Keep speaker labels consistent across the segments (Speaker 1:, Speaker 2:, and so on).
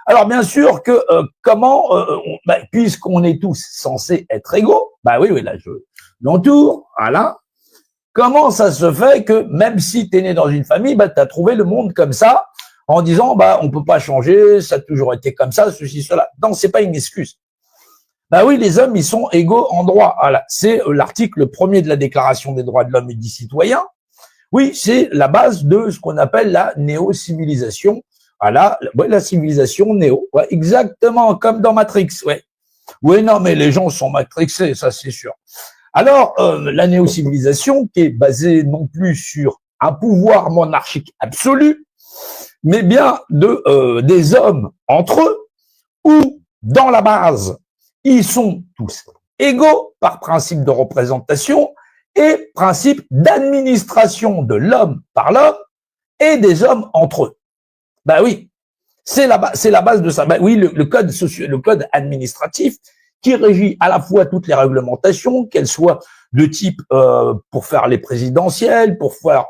Speaker 1: Alors bien sûr que puisqu'on est tous censés être égaux, oui, là je l'entoure, voilà. Comment ça se fait que même si t'es né dans une famille, t'as trouvé le monde comme ça, en disant on peut pas changer, ça a toujours été comme ça, ceci, cela. Non, c'est pas une excuse. Oui, les hommes, ils sont égaux en droit. Voilà, c'est l'article 1er de la Déclaration des droits de l'homme et du citoyen. Oui, c'est la base de ce qu'on appelle la néo-civilisation. Voilà, la civilisation néo. Ouais, exactement comme dans Matrix. Ouais. Oui, non, mais les gens sont matrixés, ça c'est sûr. Alors, la néo-civilisation qui est basée non plus sur un pouvoir monarchique absolu, mais bien des hommes entre eux, où dans la base, ils sont tous égaux par principe de représentation et principe d'administration de l'homme par l'homme et des hommes entre eux. Oui, c'est la base de ça. Oui, le code administratif qui régit à la fois toutes les réglementations, qu'elles soient de type pour faire les présidentielles, pour faire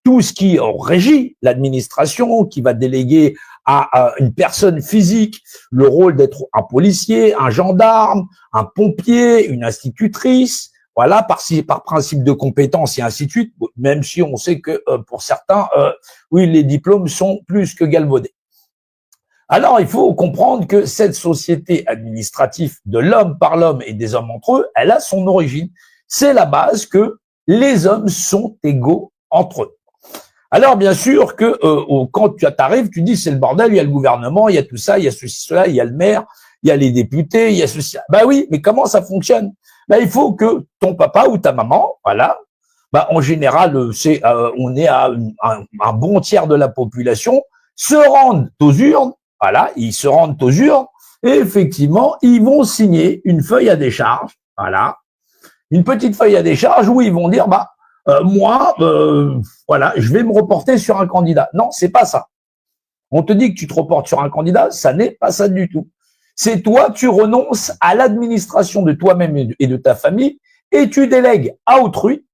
Speaker 1: tout ce qui régit l'administration, qui va déléguer à une personne physique le rôle d'être un policier, un gendarme, un pompier, une institutrice, voilà, par principe de compétence et ainsi de suite, même si on sait que pour certains, oui, les diplômes sont plus que galvaudés. Alors, il faut comprendre que cette société administrative de l'homme par l'homme et des hommes entre eux, elle a son origine. C'est la base que les hommes sont égaux entre eux. Alors, bien sûr que quand tu arrives, tu dis c'est le bordel, il y a le gouvernement, il y a tout ça, il y a ceci, cela, il y a le maire, il y a les députés, il y a ceci. Oui, mais comment ça fonctionne? Il faut que ton papa ou ta maman, voilà, en général, on est à un bon tiers de la population, se rendent aux urnes. Voilà, ils se rendent aux urnes et effectivement, ils vont signer une feuille à décharge. Voilà, une petite feuille à décharge où ils vont dire moi, voilà, je vais me reporter sur un candidat. Non, c'est pas ça. On te dit que tu te reportes sur un candidat, ça n'est pas ça du tout. C'est toi, tu renonces à l'administration de toi-même et de ta famille et tu délègues à autrui,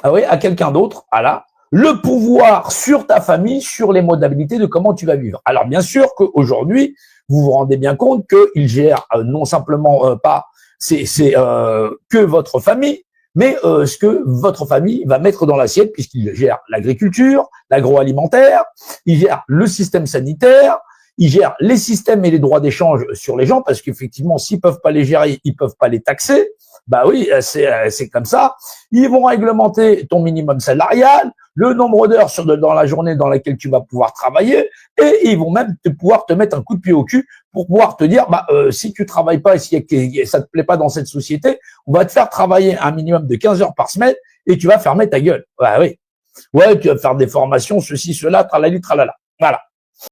Speaker 1: à quelqu'un d'autre, voilà, le pouvoir sur ta famille, sur les modalités de comment tu vas vivre. Alors bien sûr qu'aujourd'hui, vous vous rendez bien compte qu'il gère non simplement pas que votre famille, mais ce que votre famille va mettre dans l'assiette, puisqu'il gère l'agriculture, l'agroalimentaire, il gère le système sanitaire, il gère les systèmes et les droits d'échange sur les gens, parce qu'effectivement, s'ils peuvent pas les gérer, ils peuvent pas les taxer. Oui, c'est comme ça. Ils vont réglementer ton minimum salarial, le nombre d'heures dans la journée dans laquelle tu vas pouvoir travailler, et ils vont même pouvoir te mettre un coup de pied au cul pour pouvoir te dire, si tu travailles pas et si ça te plaît pas dans cette société, on va te faire travailler un minimum de 15 heures par semaine et tu vas fermer ta gueule. Oui. Ouais, tu vas faire des formations, ceci, cela, tralali, tralala. Voilà.